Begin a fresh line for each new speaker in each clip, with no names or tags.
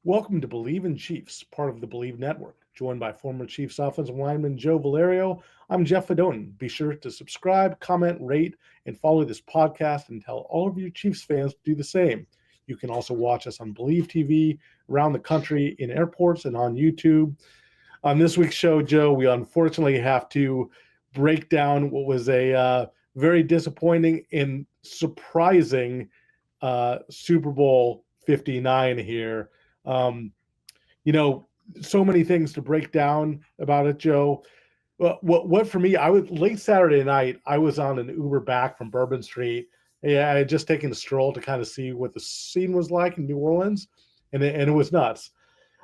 Welcome to Believe in Chiefs, part of the Believe Network. Joined by former Chiefs offensive lineman Joe Valerio, I'm Jeff Fedone. Be sure to subscribe, comment, rate, and follow this podcast and tell all of you Chiefs fans to do the same. You can also watch us on Believe TV around the country, in airports, and on YouTube. On this week's show, Joe, we unfortunately have to break down what was a very disappointing and surprising Super Bowl 59 here. Um, so many things to break down about it, Joe. What for me, I was late Saturday night, I was on an Uber back from Bourbon Street. Yeah, I had just taken a stroll to kind of see what the scene was like in New Orleans, and it was nuts.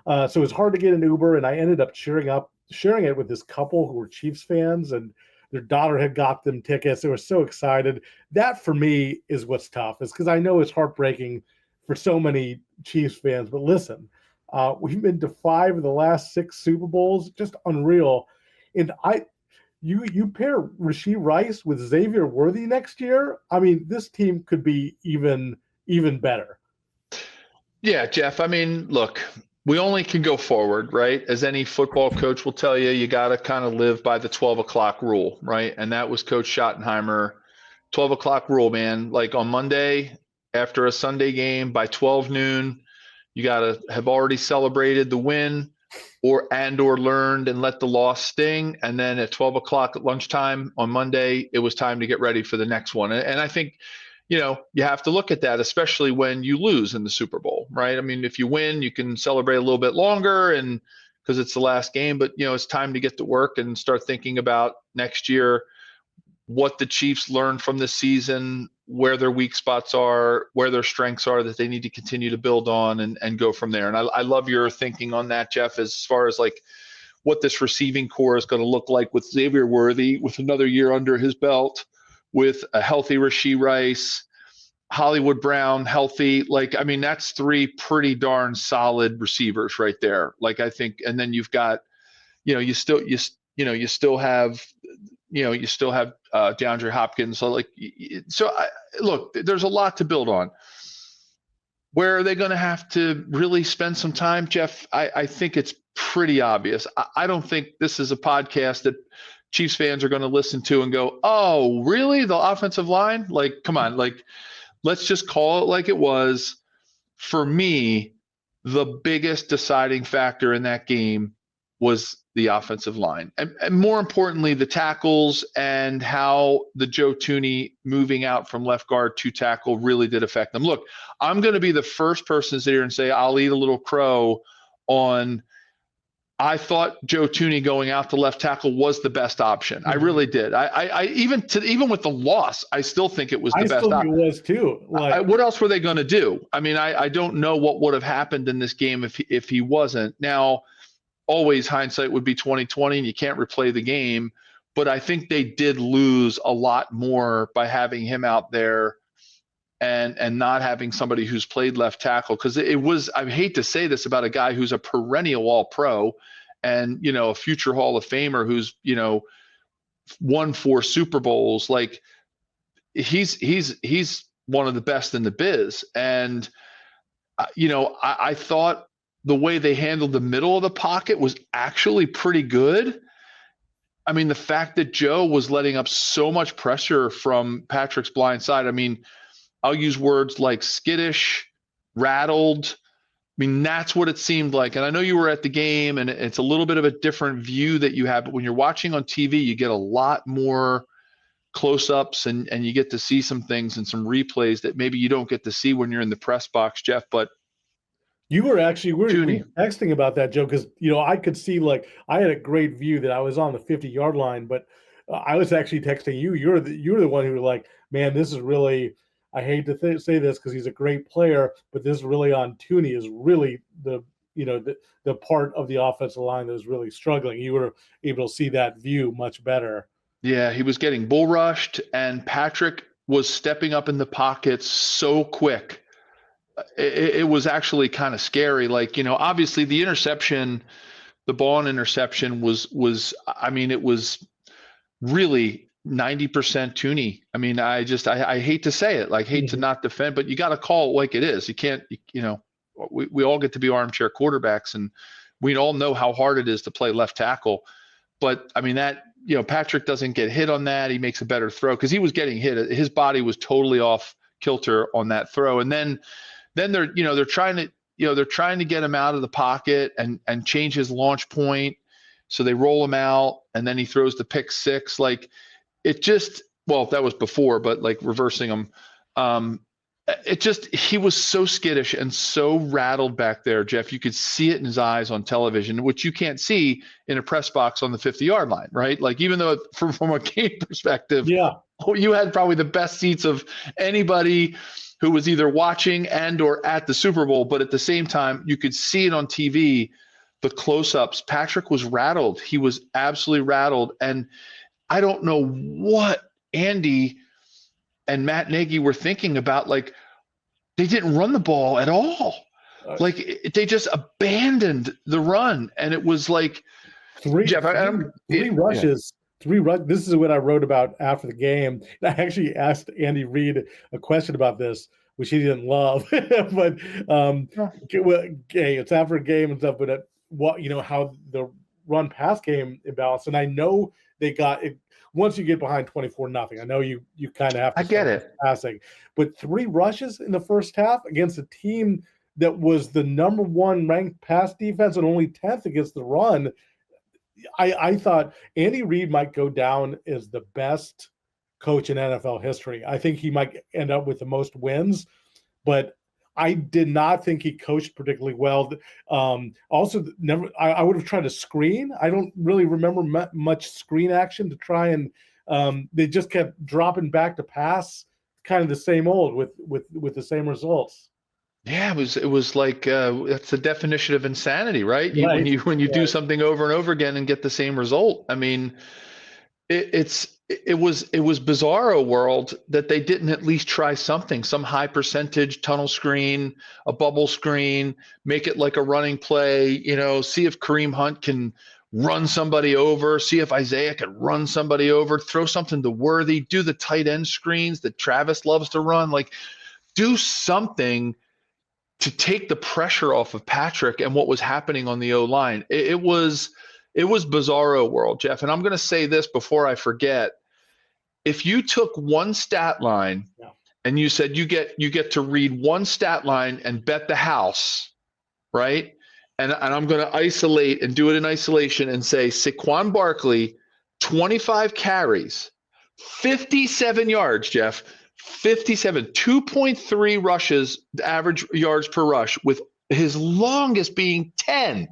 So it was hard to get an Uber, and I ended up sharing it with this couple who were Chiefs fans, and their daughter had got them tickets. They were so excited. That for me is what's tough, is because I know it's heartbreaking for so many Chiefs fans. But listen, we've been to 5 of the last 6 Super Bowls, just unreal. And you pair Rashee Rice with Xavier Worthy next year. I mean, this team could be even better.
Yeah, Jeff. I mean, look, we only can go forward, right? As any football coach will tell you, you got to kind of live by the 12 o'clock rule, right? And that was Coach Schottenheimer. 12 o'clock rule, man. Like on Monday, after a Sunday game by 12 noon, you got to have already celebrated the win or learned and let the loss sting. And then at 12 o'clock at lunchtime on Monday, it was time to get ready for the next one. And I think, you have to look at that, especially when you lose in the Super Bowl, right? I mean, if you win, you can celebrate a little bit longer and because it's the last game, but it's time to get to work and start thinking about next year, what the Chiefs learned from this season, where their weak spots are, where their strengths are that they need to continue to build on and go from there. And I love your thinking on that, Jeff, as far as like what this receiving core is going to look like with Xavier Worthy, with another year under his belt, with a healthy Rashee Rice, Hollywood Brown healthy. Like, I mean, that's 3 pretty darn solid receivers right there. Like, I think, and then you've got, you still have DeAndre Hopkins. So look, there's a lot to build on. Where are they going to have to really spend some time, Jeff? I think it's pretty obvious. I don't think this is a podcast that Chiefs fans are going to listen to and go, oh, really? The offensive line? Like, come on. Like, let's just call it like it was. For me, the biggest deciding factor in that game was the offensive line. And more importantly, the tackles and how the Joe Thuney moving out from left guard to tackle really did affect them. Look, I'm going to be the first person to sit here and say I'll eat a little crow on I thought Joe Thuney going out to left tackle was the best option. I really did. I even with the loss, I still think it was the best option.
It was too.
What else were they going to do? I mean, I don't know what would have happened in this game if he wasn't. Now, always hindsight would be 2020, and you can't replay the game. But I think they did lose a lot more by having him out there and not having somebody who's played left tackle, because it was, I hate to say this about a guy who's a perennial All-Pro and a future Hall of Famer who's won 4 Super Bowls. Like he's one of the best in the biz, and I thought the way they handled the middle of the pocket was actually pretty good. I mean, the fact that Joe was letting up so much pressure from Patrick's blind side, I mean, I'll use words like skittish, rattled. I mean, that's what it seemed like. And I know you were at the game, and it's a little bit of a different view that you have. But when you're watching on TV, you get a lot more close-ups, and you get to see some things and some replays that maybe you don't get to see when you're in the press box, Jeff. But
we were texting about that, Joe, because I could see, like, I had a great view that I was on the 50-yard line, but I was actually texting you. You're the one who were like, man, this is really. I hate to say this because he's a great player, but this really on Thuney is really the part of the offensive line that was really struggling. You were able to see that view much better.
Yeah, he was getting bull rushed, and Patrick was stepping up in the pockets so quick. It was actually kind of scary. Like, obviously the interception, the ball and interception was, I mean, it was really 90% Thuney. I mean, I hate to say it, like hate to not defend, but you got to call it like it is. You can't, we all get to be armchair quarterbacks, and we all know how hard it is to play left tackle. But I mean that, Patrick doesn't get hit on that. He makes a better throw because he was getting hit. His body was totally off kilter on that throw. And then they're trying to get him out of the pocket and change his launch point. So they roll him out, and then he throws the pick six. Like it just, well, that was before, but like reversing him. He was so skittish and so rattled back there, Jeff. You could see it in his eyes on television, which you can't see in a press box on the 50-yard line, right? Like even though from a game perspective,
Yeah,
you had probably the best seats of anybody who was either watching and or at the Super Bowl, but at the same time, you could see it on TV, the close-ups. Patrick was rattled. He was absolutely rattled. And I don't know what Andy and Matt Nagy were thinking about. Like they didn't run the ball at all. Like they just abandoned the run. And it was like,
three rushes. This is what I wrote about after the game. I actually asked Andy Reid a question about this, which he didn't love. But it's after a game and stuff. But how the run pass game imbalanced, and I know they got it. Once you get behind 24-0, I know you kind of have to.
I get it.
Passing, but 3 rushes in the first half against a team that was the number 1 ranked pass defense and only 10th against the run. I thought Andy Reid might go down as the best coach in NFL history. I think he might end up with the most wins, but I did not think he coached particularly well. Also, I would have tried to screen. I don't really remember much screen action to try and they just kept dropping back to pass, kind of the same old with the same results.
Yeah, it was like that's the definition of insanity, right?
Right.
When you do something over and over again and get the same result. I mean, it was bizarro world that they didn't at least try something, some high percentage tunnel screen, a bubble screen, make it like a running play, see if Kareem Hunt can run somebody over, see if Isaiah can run somebody over, throw something to Worthy, do the tight end screens that Travis loves to run, like do something to take the pressure off of Patrick and what was happening on the O-line. It was bizarro world, Jeff. And I'm going to say this before I forget. If you took one stat line and you said you get to read one stat line and bet the house, right? And I'm going to isolate and do it in isolation and say Saquon Barkley, 25 carries, 57 yards, Jeff. 57, 2.3 rushes, average yards per rush, with his longest being 10.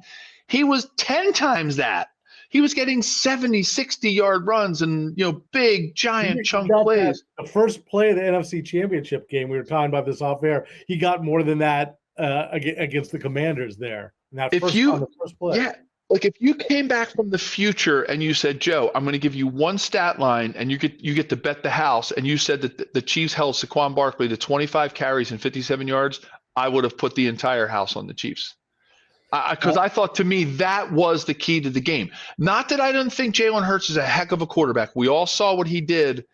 He was 10 times that. He was getting 70, 60-yard runs and, big, giant chunk plays.
The first play of the NFC Championship game, we were talking about this off air, he got more than that against the Commanders there. On the first play.
Yeah. Like if you came back from the future and you said, Joe, I'm going to give you one stat line and you get to bet the house, and you said that the Chiefs held Saquon Barkley to 25 carries and 57 yards, I would have put the entire house on the Chiefs. Because I thought, to me, that was the key to the game. Not that I didn't think Jalen Hurts is a heck of a quarterback. We all saw what he did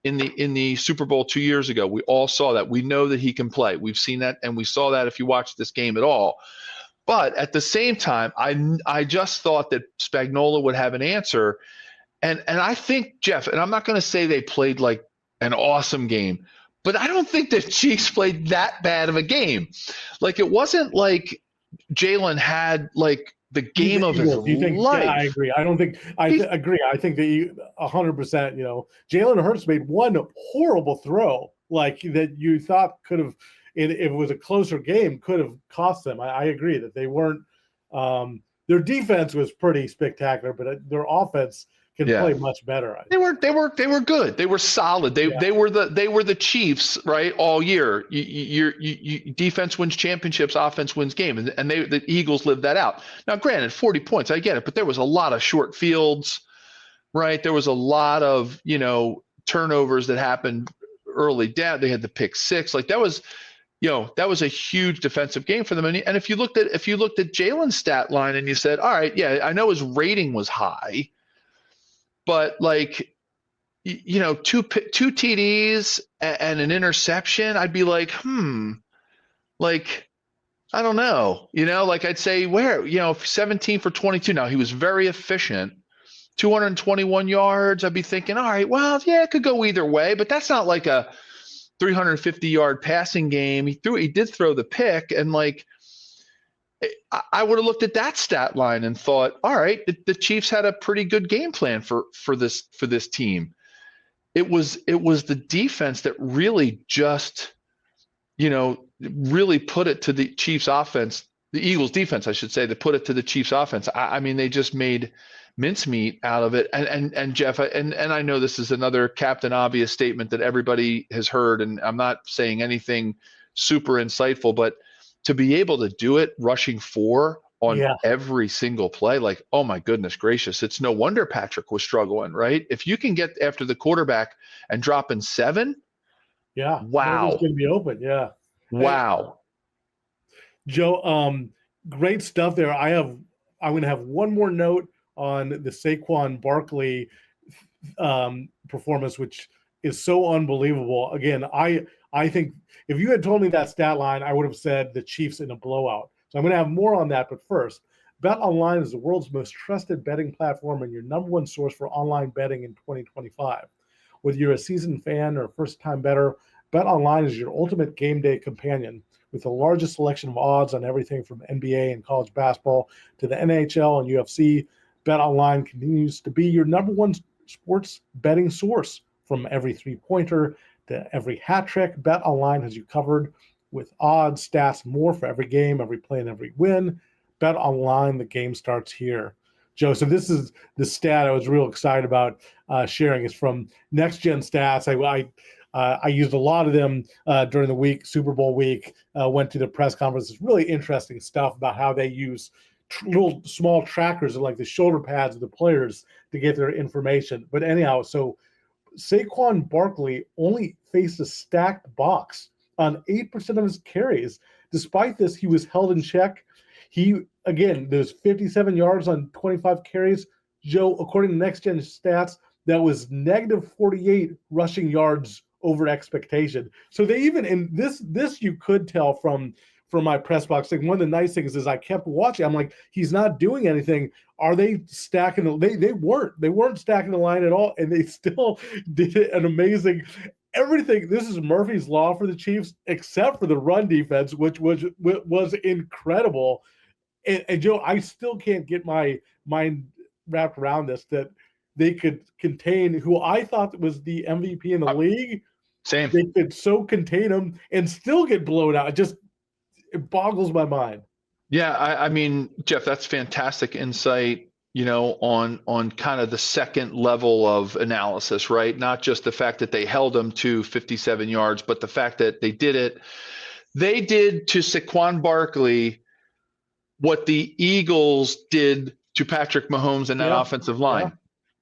in the Super Bowl 2 years ago. We all saw that. We know that he can play. We've seen that, and we saw that if you watched this game at all. But at the same time, I just thought that Spagnuolo would have an answer. And I think, Jeff, and I'm not going to say they played like an awesome game, but I don't think the Chiefs played that bad of a game. Like it wasn't like Jalen had like the game of his life.
Yeah, I agree. I don't think – I agree. I think that 100%, Jalen Hurts made one horrible throw like that you thought could have – if it was a closer game, could have cost them. I agree that they weren't their defense was pretty spectacular, but their offense can play much better.
They were good. They were solid. They were the Chiefs, right? All year. You defense wins championships, offense wins games, and the Eagles lived that out. Now, granted, 40 points, I get it, but there was a lot of short fields, right? There was a lot of turnovers that happened early down. They had the pick six, like that was. That was a huge defensive game for them. And if you looked at Jalen's stat line and you said, all right, yeah, I know his rating was high, but like, two TDs and an interception, I'd be like, like I don't know. Like I'd say 17 for 22. Now he was very efficient. 221 yards. I'd be thinking, all right, well, yeah, it could go either way, but that's not like a 350-yard passing game. He did throw the pick, and like I would have looked at that stat line and thought, all right, the Chiefs had a pretty good game plan for this team. It was the defense that really just, really put it to the Chiefs offense, the Eagles defense, I should say, that put it to the Chiefs offense. I mean, they just made mincemeat out of it. And Jeff, and I know this is another Captain Obvious statement that everybody has heard, and I'm not saying anything super insightful, but to be able to do it rushing 4 on every single play, like, oh my goodness gracious, it's no wonder Patrick was struggling, right? If you can get after the quarterback and drop in 7, wow,
it's going to be open.
Wow.
Hey, Joe, great stuff there. I'm going to have one more note on the Saquon Barkley performance, which is so unbelievable. Again, I think if you had told me that stat line, I would have said the Chiefs in a blowout. So I'm going to have more on that. But first, BetOnline is the world's most trusted betting platform and your number one source for online betting in 2025. Whether you're a seasoned fan or a first-time bettor, BetOnline is your ultimate game day companion with the largest selection of odds on everything from NBA and college basketball to the NHL and UFC. BetOnline continues to be your number one sports betting source. From every three-pointer to every hat trick, BetOnline has you covered with odds, stats, more for every game, every play, and every win. BetOnline, the game starts here. Joe, so this is the stat I was real excited about sharing. Is from Next Gen Stats. I used a lot of them during the week, Super Bowl week. Went to the press conference. It's really interesting stuff about how they use little small trackers and like the shoulder pads of the players to get their information. But anyhow, so Saquon Barkley only faced a stacked box on 8% of his carries. Despite this, he was held in check. There's 57 yards on 25 carries. Joe, according to Next Gen Stats, that was negative 48 rushing yards over expectation. So they even in this you could tell from my press box thing. One of the nice things is I kept watching. I'm like, he's not doing anything. Are they stacking they weren't stacking the line at all, and they still did an amazing everything. This is Murphy's Law for the Chiefs, except for the run defense, which was incredible. And Joe, I still can't get my mind wrapped around this, that they could contain who I thought was the MVP in the league.
Same.
They could so contain him and still get blown out. It boggles my mind.
Yeah, I mean, Jeff, that's fantastic insight, on kind of the second level of analysis, right? Not just the fact that they held him to 57 yards, but the fact that they did it. They did to Saquon Barkley what the Eagles did to Patrick Mahomes and that offensive line. Yeah.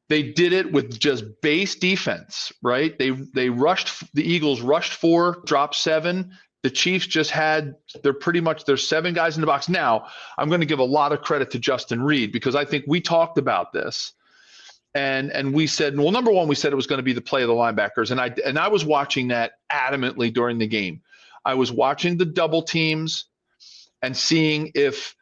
They did it with just base defense, right? The Eagles rushed 4, dropped 7. The Chiefs just had there's 7 guys in the box. Now, I'm going to give a lot of credit to Justin Reed, because I think we talked about this and we said, well, number one, we said it was going to be the play of the linebackers. And I was watching that adamantly during the game. I was watching the double teams and seeing if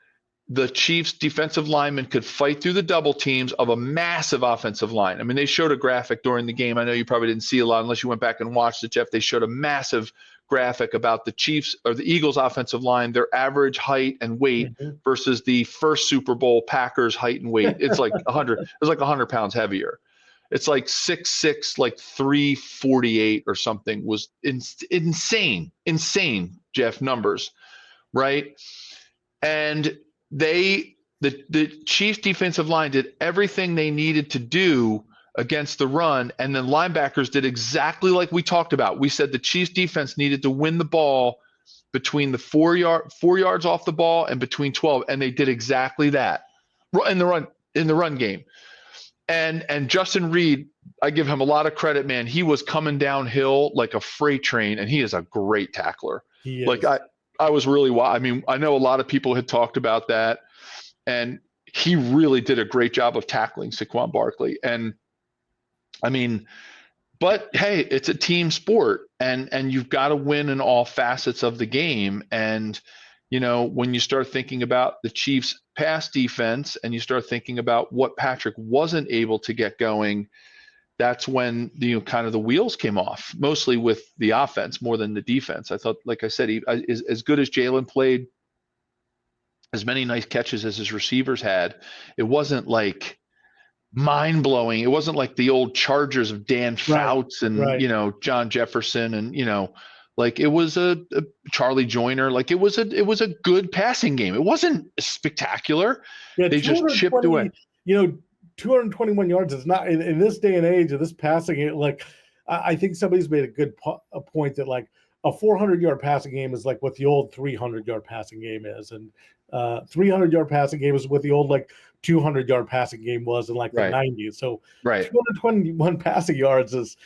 the Chiefs defensive linemen could fight through the double teams of a massive offensive line. I mean, they showed a graphic during the game. I know you probably didn't see a lot unless you went back and watched it, Jeff. They showed a massive graphic about the Chiefs or the Eagles offensive line, their average height and weight versus the first Super Bowl Packers height and weight. It's like 100 pounds heavier. It's like 6'6", like 348 or something. Was insane, Jeff, numbers, right? And the Chiefs defensive line did everything they needed to do against the run, and then linebackers did exactly like we talked about. We said the Chiefs defense needed to win the ball between the 4 yards off the ball and between 12, and they did exactly that in the run game. And Justin Reed, I give him a lot of credit, man. He was coming downhill like a freight train, and he is a great tackler.
He is.
Like I was really, I mean, I know a lot of people had talked about that, and he really did a great job of tackling Saquon Barkley. And I mean, but hey, it's a team sport, and you've got to win in all facets of the game. And when you start thinking about the Chiefs' pass defense and you start thinking about what Patrick wasn't able to get going, that's when kind of the wheels came off, mostly with the offense more than the defense. I thought, like I said, as good as Jalen played, as many nice catches as his receivers had, it wasn't like mind blowing. It wasn't like the old Chargers of Dan
Right.
Fouts and
Right.
John Jefferson and like it was a Charlie Joyner. Like it was a good passing game. It wasn't spectacular.
Yeah,
They just chipped away.
220, 221 yards is not in this day and age of this passing game. Like, I think somebody's made a point that like a 400-yard passing game is like what the old 300-yard passing game is, and 300-yard passing game is what the old like 200-yard passing game was in like the
Right.
90s. So
Right.
221 passing yards is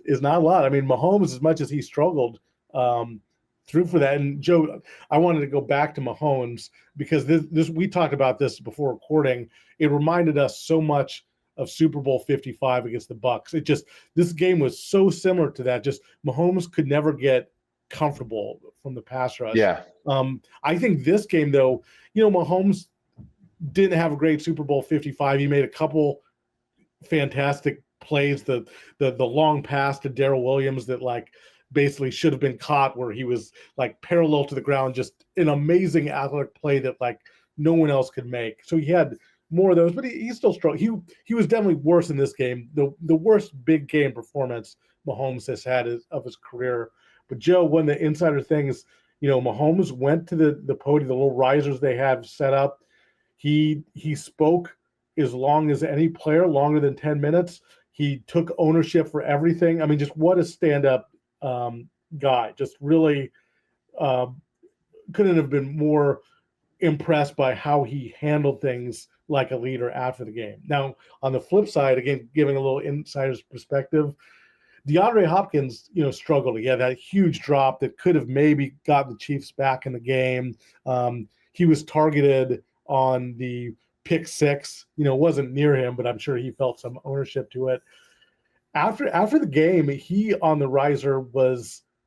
not a lot. I mean, Mahomes, as much as he struggled through for that, and Joe, I wanted to go back to Mahomes because this we talked about this before recording. It reminded us so much of Super Bowl 55 against the Bucs. This game was so similar to that. Just Mahomes could never get comfortable from the pass rush.
Yeah.
I think this game, though, Mahomes didn't have a great Super Bowl 55. He made a couple fantastic plays. The long pass to Darrell Williams that like basically should have been caught, where he was like parallel to the ground, just an amazing athletic play that like no one else could make. So he had more of those, but he still struggled. He was definitely worse in this game. The worst big game performance Mahomes has had of his career. But Joe, one of the insider things, Mahomes went to the podium, the little risers they have set up. He spoke as long as any player, longer than 10 minutes. He took ownership for everything. I mean, just what a stand-up guy. Just really couldn't have been more impressed by how he handled things like a leader after the game. Now, on the flip side, again, giving a little insider's perspective, DeAndre Hopkins, struggled. He had that huge drop that could have maybe gotten the Chiefs back in the game. He was targeted on the pick six. It wasn't near him, but I'm sure he felt some ownership to it. After the game, he on the riser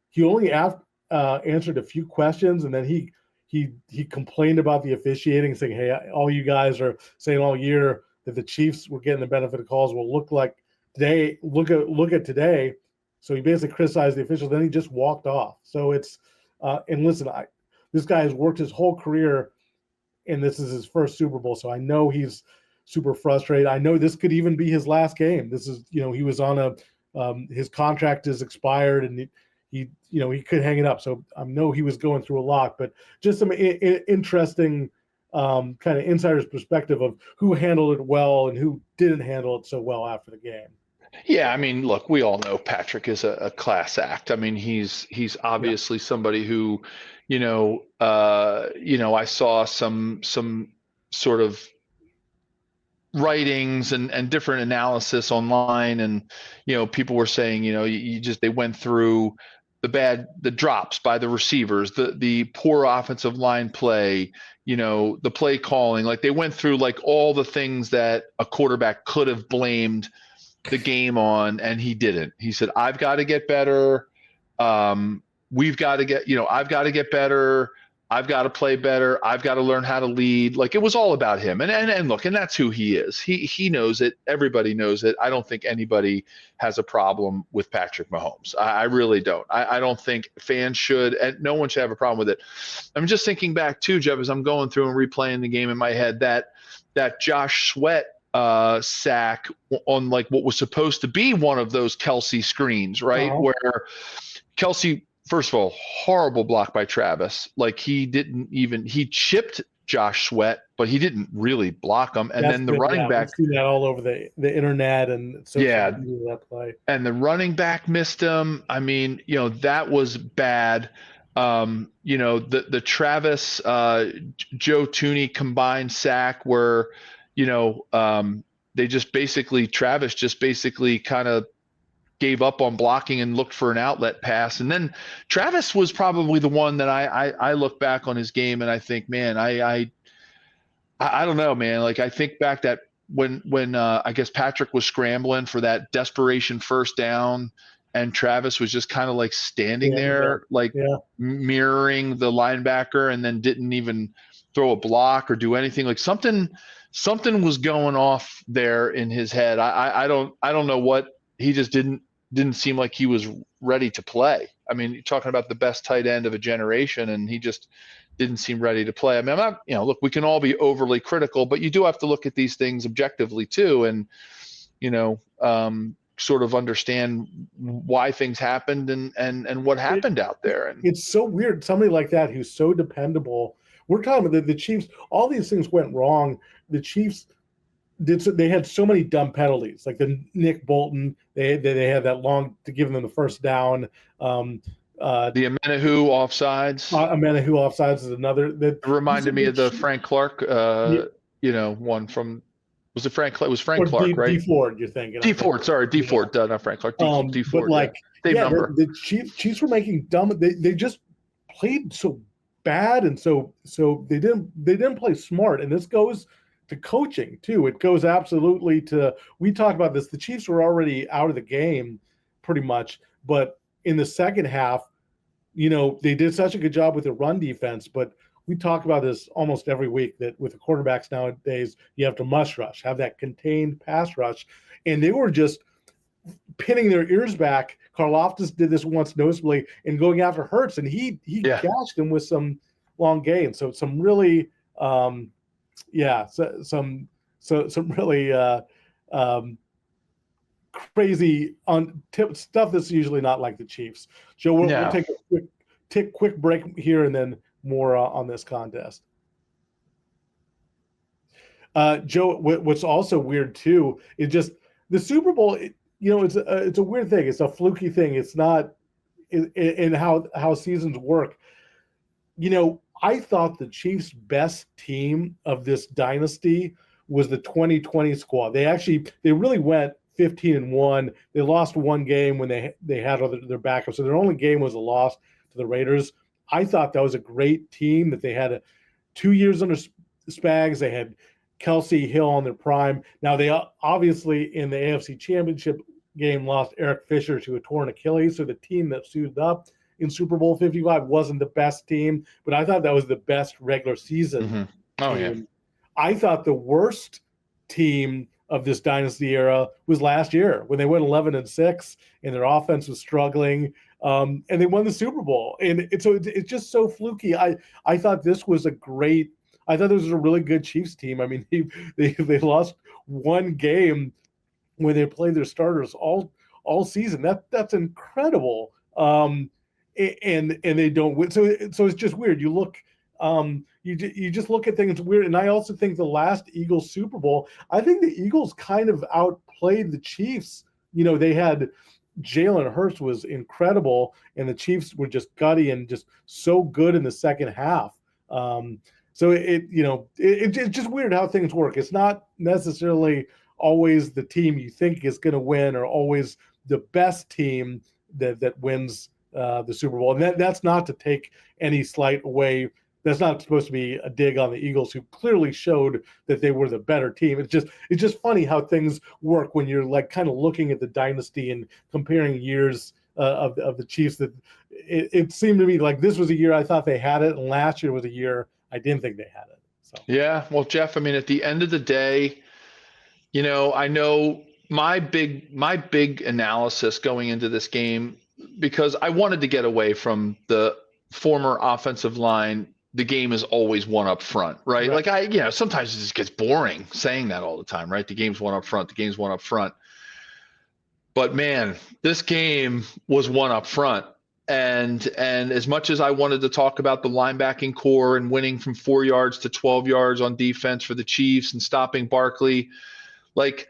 he only answered a few questions, and then he complained about the officiating, saying, "Hey, all you guys are saying all year that the Chiefs were getting the benefit of calls. Well, look at today." So he basically criticized the officials. Then he just walked off. So it's and listen, this guy has worked his whole career, and this is his first Super Bowl. So I know he's super frustrated. I know this could even be his last game. This is he was on his contract is expired, and he could hang it up. So I know he was going through a lot, but just some interesting kind of insider's perspective of who handled it well and who didn't handle it so well after the game.
Yeah, I mean, look, we all know Patrick is a class act. I mean, he's obviously somebody who, I saw some sort of writings and different analysis online, and people were saying, they went through the drops by the receivers, the poor offensive line play, the play calling, like they went through like all the things that a quarterback could have blamed the game on, and he didn't. He said, I've got to get better. We've got to get, I've got to get better. I've got to play better. I've got to learn how to lead. Like it was all about him. And look, and that's who he is. He knows it. Everybody knows it. I don't think anybody has a problem with Patrick Mahomes. I really don't. I don't think fans should, and no one should have a problem with it. I'm just thinking back too, Jeff, as I'm going through and replaying the game in my head, that Josh Sweat sack on like what was supposed to be one of those Kelsey screens, right?
Uh-huh.
Where Kelsey, first of all, horrible block by Travis. Like he chipped Josh Sweat, but he didn't really block him. And then the running back,
we've seen that all over the internet and social media, that play.
And the running back missed him. I mean, that was bad. The Travis Joe Tooney combined sack where Travis just basically kind of gave up on blocking and looked for an outlet pass. And then Travis was probably the one that I look back on his game and I think, man, I don't know, man. Like I think back that when I guess Patrick was scrambling for that desperation first down and Travis was just kind of like standing
Yeah,
there, like
yeah.
mirroring the linebacker, and then didn't even throw a block or do anything. Like something was going off there in his head. I don't know what. He just didn't seem like he was ready to play. I mean, you're talking about the best tight end of a generation, and he just didn't seem ready to play. I mean, I'm not, look, we can all be overly critical, but you do have to look at these things objectively too, and sort of understand why things happened and what happened out there. And
It's so weird. Somebody like that who's so dependable. We're talking about the Chiefs. All these things went wrong. The Chiefs they had so many dumb penalties, like the Nick Bolton. They had that long to give them the first down.
The Amenahu offsides.
Amenahu offsides is another.
It reminded me of the Frank Clark, one from. Was it Frank? It was Frank Clark, right?
D Ford, you're thinking.
D Ford, sorry, D Ford, not Frank Clark. D Ford.
But
same number.
The Chiefs were making dumb. They just played so bad, and so they didn't play smart. And this goes to coaching too. It goes absolutely to. We talked about this. The Chiefs were already out of the game, pretty much. But in the second half, they did such a good job with the run defense, but we talk about this almost every week that with the quarterbacks nowadays, you have to must rush, have that contained pass rush. And they were just pinning their ears back. Karlaftis did this once noticeably and going after Hurts, and he gashed him with some long gains. So some really, some really crazy stuff that's usually not like the Chiefs. Joe, we'll take a quick break here and then more on this contest. Joe, what's also weird too is just the Super Bowl. It's a weird thing. It's a fluky thing. It's not in how seasons work. I thought the Chiefs' best team of this dynasty was the 2020 squad. They really went 15-1. They lost one game when they had their backup, so their only game was a loss to the Raiders. I thought that was a great team, that they had 2 years under Spags. They had Kelsey Hill on their prime. Now, they obviously in the AFC Championship game lost Eric Fisher to a torn Achilles, so the team that suited up in Super Bowl 55 wasn't the best team, but I thought that was the best regular season team. Yeah. I thought the worst team of this dynasty era was last year when they went 11-6 and their offense was struggling. And they won the Super Bowl. And it's just so fluky. I thought this was a really good Chiefs team. I mean, they lost one game when they played their starters all season. That's incredible. And they don't win. So it's just weird. You look, you just look at things weird. And I also think the last Eagles Super Bowl, I think the Eagles kind of outplayed the Chiefs. They had Jalen Hurts was incredible, and the Chiefs were just gutty and just so good in the second half. So it's just weird how things work. It's not necessarily always the team you think is going to win, or always the best team that wins the Super Bowl. And that's not to take any slight away. That's not supposed to be a dig on the Eagles, who clearly showed that they were the better team. It's just funny how things work when you're like kind of looking at the dynasty and comparing years of the Chiefs. That it seemed to me like this was a year I thought they had it, and last year was a year I didn't think they had it. So
yeah, well, Jeff, I mean, at the end of the day, I know my big analysis going into this game, because I wanted to get away from the former offensive line. The game is always one up front, right? Like sometimes it just gets boring saying that all the time, right? The game's one up front. The game's one up front. But man, this game was one up front. And as much as I wanted to talk about the linebacking core and winning from 4 yards to 12 yards on defense for the Chiefs and stopping Barkley, like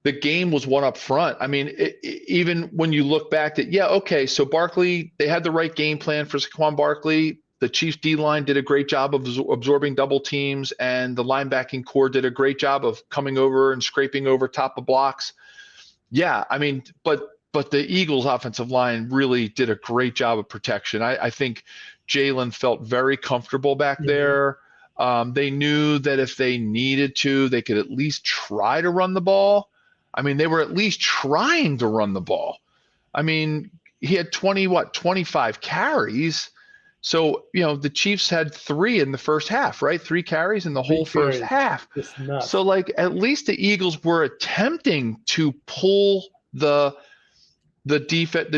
the game was one up front. I mean, even when you look back at, so Barkley, they had the right game plan for Saquon Barkley. The Chiefs D-line did a great job of absorbing double teams, and the linebacking core did a great job of coming over and scraping over top of blocks. Yeah, I mean, but the Eagles offensive line really did a great job of protection. I think Jalen felt very comfortable back there. They knew that if they needed to, they could at least try to run the ball. I mean, they were at least trying to run the ball. I mean, he had 25 carries. So, the Chiefs had 3 in the first half, right? 3 carries in the whole
3
first
carries.
half.
Just
So,
nuts.
like, at least the Eagles were attempting to pull the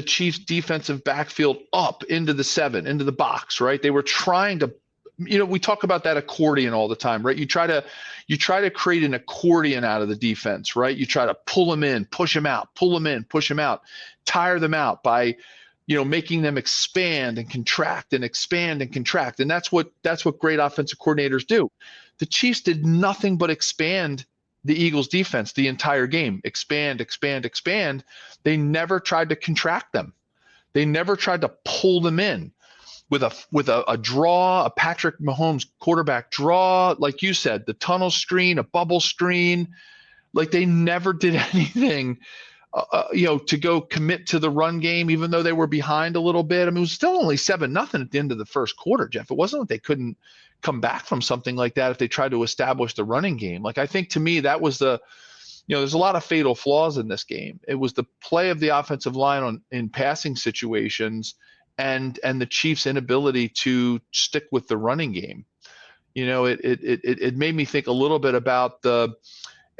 Chiefs defensive backfield up into the 7, into the box, right? They were trying to, we talk about that accordion all the time, right? You try to create an accordion out of the defense, right? You try to pull them in, push them out, pull them in, push them out, tire them out by making them expand and contract and expand and contract. And that's what great offensive coordinators do. The Chiefs did nothing but expand the Eagles defense the entire game. Expand, expand, expand. They never tried to contract them. They never tried to pull them in with a draw, a Patrick Mahomes quarterback draw, like you said, the tunnel screen, a bubble screen. Like, they never did anything to go commit to the run game, even though they were behind a little bit. I mean, it was still only 7-0 at the end of the first quarter, Jeff. It wasn't like they couldn't come back from something like that if they tried to establish the running game. Like, I think to me, that was there's a lot of fatal flaws in this game. It was the play of the offensive line in passing situations and the Chiefs' inability to stick with the running game. It made me think a little bit about the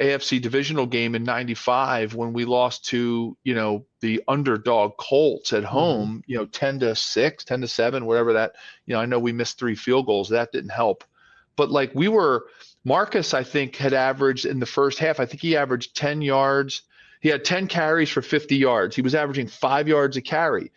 AFC divisional game in 95 when we lost to, the underdog Colts at home, 10-6, 10-7, whatever that, I know we missed 3 field goals. That didn't help. But like, Marcus, I think, had averaged in the first half, I think he averaged 10 yards. He had 10 carries for 50 yards. He was averaging 5 yards a carry.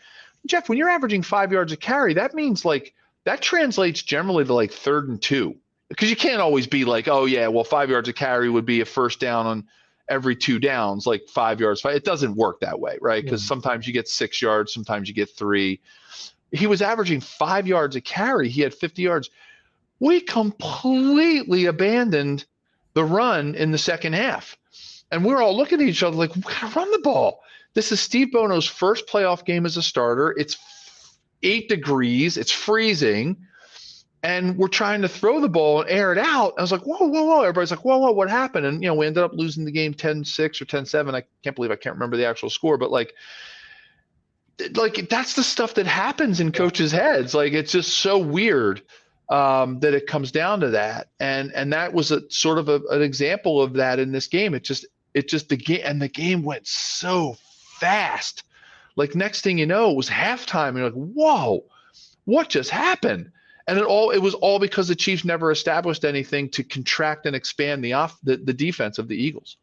Jeff, when you're averaging 5 yards a carry, that means that translates generally to 3rd and 2. Because you can't always be like, oh yeah, well, 5 yards a carry would be a first down on every 2 downs, like 5 yards. It doesn't work that way, right? Because sometimes you get 6 yards, sometimes you get 3. He was averaging 5 yards a carry. He had 50 yards. We completely abandoned the run in the second half. And we're all looking at each other like, we gotta run the ball. This is Steve Bono's first playoff game as a starter. It's 8 degrees. It's freezing. And we're trying to throw the ball and air it out. I was like, whoa, whoa, whoa. Everybody's like, whoa, whoa, what happened? And, we ended up losing the game 10-6 or 10-7. I can't believe I can't remember the actual score. But, like that's the stuff that happens in coaches' heads. Like, it's just so weird that it comes down to that. And that was a sort of an example of that in this game. The game went so fast. Like, next thing you know, it was halftime. And you're like, whoa, what just happened? And it was all because the Chiefs never established anything to contract and expand the defense of the Eagles.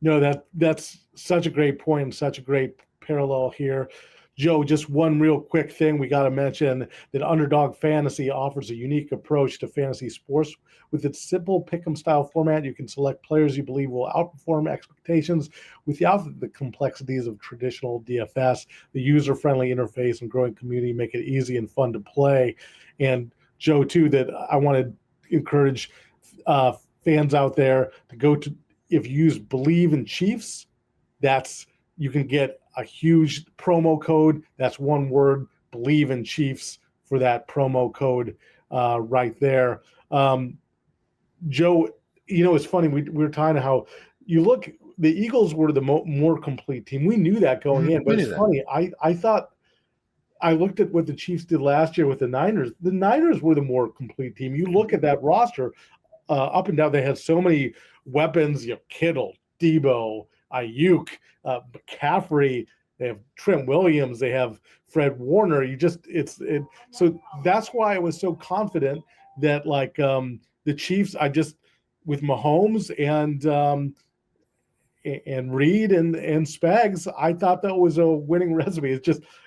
No, that's such a great point and such a great parallel here. Joe, just one real quick thing. We got to mention that Underdog Fantasy offers a unique approach to fantasy sports. With its simple pick'em style format, you can select players you believe will outperform expectations without the complexities of traditional DFS. The user-friendly interface and growing community make it easy and fun to play. And Joe, too, that I want to encourage fans out there to go to, if you use Believe in Chiefs, you can get a huge promo code. That's one word, Believe in Chiefs, for that promo code right there. Joe, it's funny. We were talking how you look, the Eagles were the more complete team. We knew that going in, but it's funny. I thought, I looked at what the Chiefs did last year with the Niners. The Niners were the more complete team. You look at that roster up and down, they had so many weapons, Kittle, Debo, Ayuk, McCaffrey, they have Trent Williams, they have Fred Warner. So that's why I was so confident that the Chiefs, with Mahomes and Reed and Spags, I thought that was a winning recipe.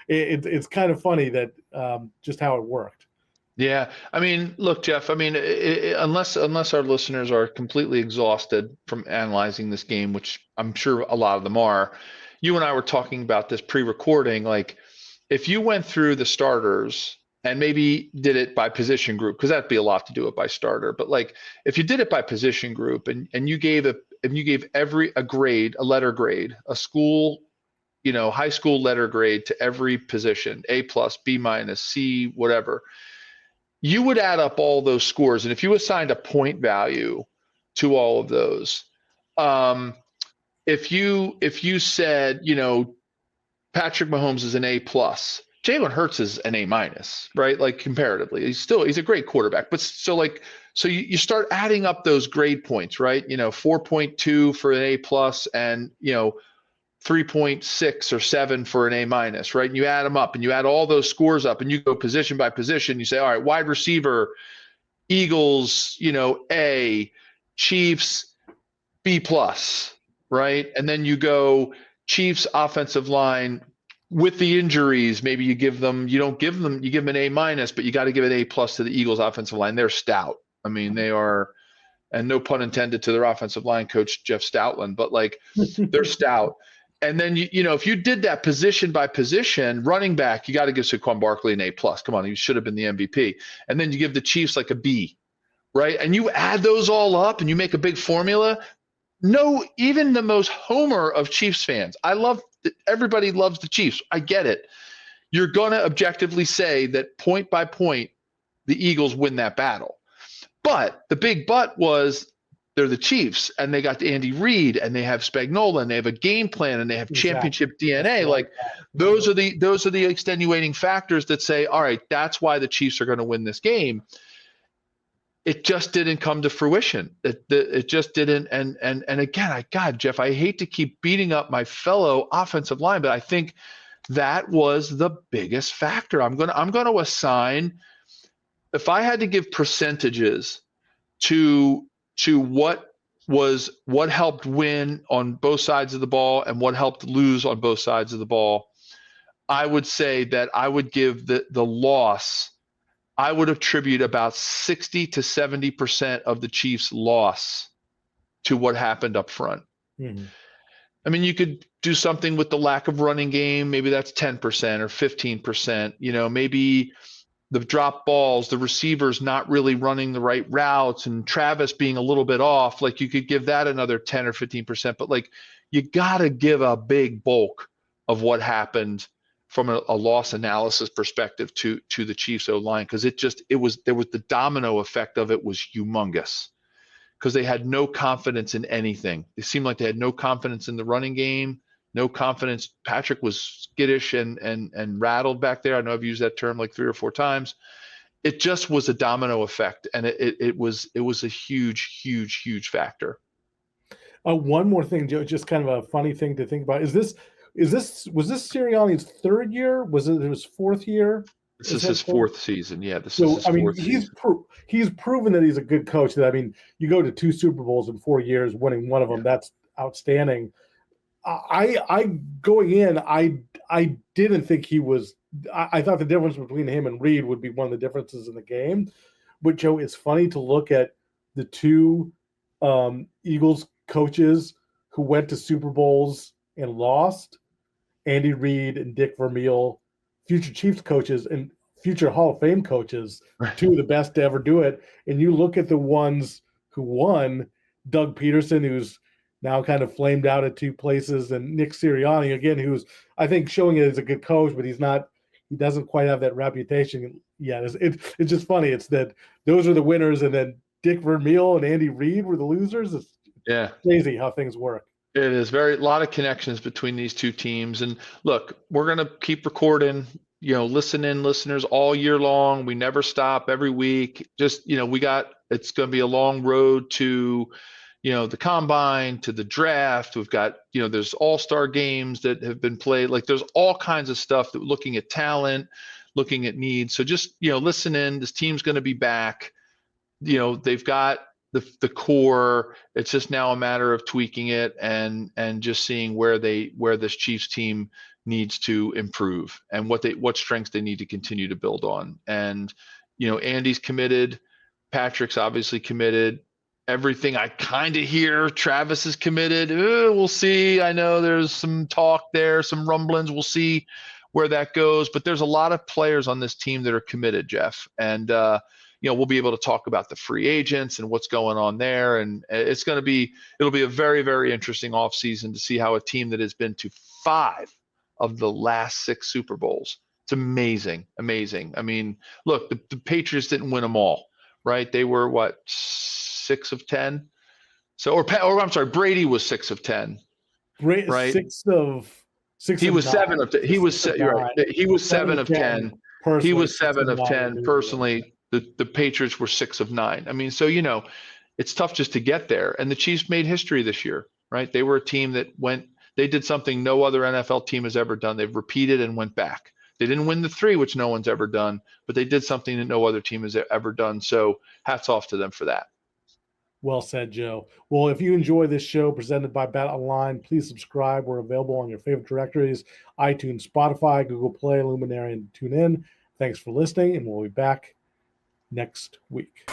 It's kind of funny that just how it worked.
Yeah, I mean, look, Jeff. I mean, unless our listeners are completely exhausted from analyzing this game, which I'm sure a lot of them are, you and I were talking about this pre-recording. Like, if you went through the starters and maybe did it by position group, because that'd be a lot to do it by starter. But like, if you did it by position group and you gave a grade, a letter grade, a school, high school letter grade to every position, A+, B-, C, whatever, you would add up all those scores. And if you assigned a point value to all of those, if you said, Patrick Mahomes is an A plus. Jalen Hurts is an A minus, right? Like comparatively, he's a great quarterback. But so you start adding up those grade points, right? 4.2 for an A plus, and 3.6 or 7 for an A minus, right? And you add them up, and you add all those scores up, and you go position by position. You say, all right, wide receiver, Eagles, A, Chiefs, B plus, right? And then you go Chiefs offensive line with the injuries. Maybe you give them an A minus, but you got to give an A plus to the Eagles offensive line. They're stout. I mean, they are, and no pun intended to their offensive line coach, Jeff Stoutland, but like they're stout. And then, if you did that position by position, running back, you got to give Saquon Barkley an A plus. Come on, he should have been the MVP. And then you give the Chiefs like a B, right? And you add those all up and you make a big formula. No, even the most homer of Chiefs fans, everybody loves the Chiefs. I get it. You're going to objectively say that point by point, the Eagles win that battle. But the big but was they're the Chiefs, and they got Andy Reid, and they have Spagnuolo, and they have a game plan, and they have championship DNA. Like those are the extenuating factors that say, all right, that's why the Chiefs are going to win this game. It just didn't come to fruition. It just didn't. And again, God, Jeff, I hate to keep beating up my fellow offensive line, but I think that was the biggest factor. I'm going to assign, if I had to give percentages to what helped win on both sides of the ball and what helped lose on both sides of the ball, I would say that I would give the loss. I would attribute about 60 to 70% of the Chiefs' loss to what happened up front.
Mm-hmm.
I mean, you could do something with the lack of running game. Maybe that's 10% or 15%. Maybe the drop balls, the receivers not really running the right routes, and Travis being a little bit off. Like you could give that another 10 or 15%. But like you got to give a big bulk of what happened from a loss analysis perspective to the Chiefs O-line, because there was the domino effect of it was humongous, because they had no confidence in anything. It seemed like they had no confidence in the running game, no confidence. Patrick was skittish and rattled back there. I know I've used that term like 3 or 4 times. It just was a domino effect, and it was a huge factor.
One more thing, Joe, just kind of a funny thing to think about. Was this Sirianni's 3rd year? Was it his 4th year?
This is his 4th season. Yeah, this
So
is his
I mean,
4th season.
he's proven that he's a good coach. I mean, you go to 2 Super Bowls in 4 years, winning one of them. That's outstanding. I going in, I didn't think he was. I thought the difference between him and Reid would be one of the differences in the game. But Joe, it's funny to look at the 2 Eagles coaches who went to Super Bowls and lost. Andy Reid and Dick Vermeil, future Chiefs coaches and future Hall of Fame coaches, 2 of the best to ever do it. And you look at the ones who won, Doug Peterson, who's now kind of flamed out at 2 places, and Nick Sirianni, again, who's, I think, showing it as a good coach, but he doesn't quite have that reputation yet. It's just funny. It's that those are the winners, and then Dick Vermeil and Andy Reid were the losers. It's crazy how things work.
It is a lot of connections between these 2 teams. And look, we're going to keep recording, listen in, listeners, all year long. We never stop, every week. Just, it's going to be a long road to, the combine, to the draft. We've got, there's all-star games that have been played. Like there's all kinds of stuff that looking at talent, looking at needs. So just, listen in. This team's going to be back. They've got the core. It's just now a matter of tweaking it and just seeing where this Chiefs team needs to improve and what strengths they need to continue to build on. And Andy's committed, Patrick's obviously committed. Everything I kind of hear, Travis is committed. We'll see. I know there's some talk there, some rumblings. We'll see where that goes. But there's a lot of players on this team that are committed, Jeff. And we'll be able to talk about the free agents and what's going on there. And it'll be a very, very interesting offseason to see how a team that has been to 5 of the last 6 Super Bowls. It's amazing. I mean, look, the Patriots didn't win them all, right? They were 6 of 10. So, or I'm sorry, Brady was 6 of 10.
Right? 6 of 6
He
of
was
9.
7 of 10. He was
6 of
you're right.
9.
He was 7 of 10.
Personally,
He was
6 of
7 of 10.
individually.
Personally, the Patriots were 6 of 9. I mean, so it's tough just to get there. And the Chiefs made history this year, right? They were a team that they did something no other NFL team has ever done. They've repeated and went back. They didn't win the 3, which no one's ever done, but they did something that no other team has ever done. So hats off to them for that.
Well said, Joe. Well, if you enjoy this show presented by Bet Online, please subscribe. We're available on your favorite directories: iTunes, Spotify, Google Play, Luminary, and TuneIn. Thanks for listening, and we'll be back next week.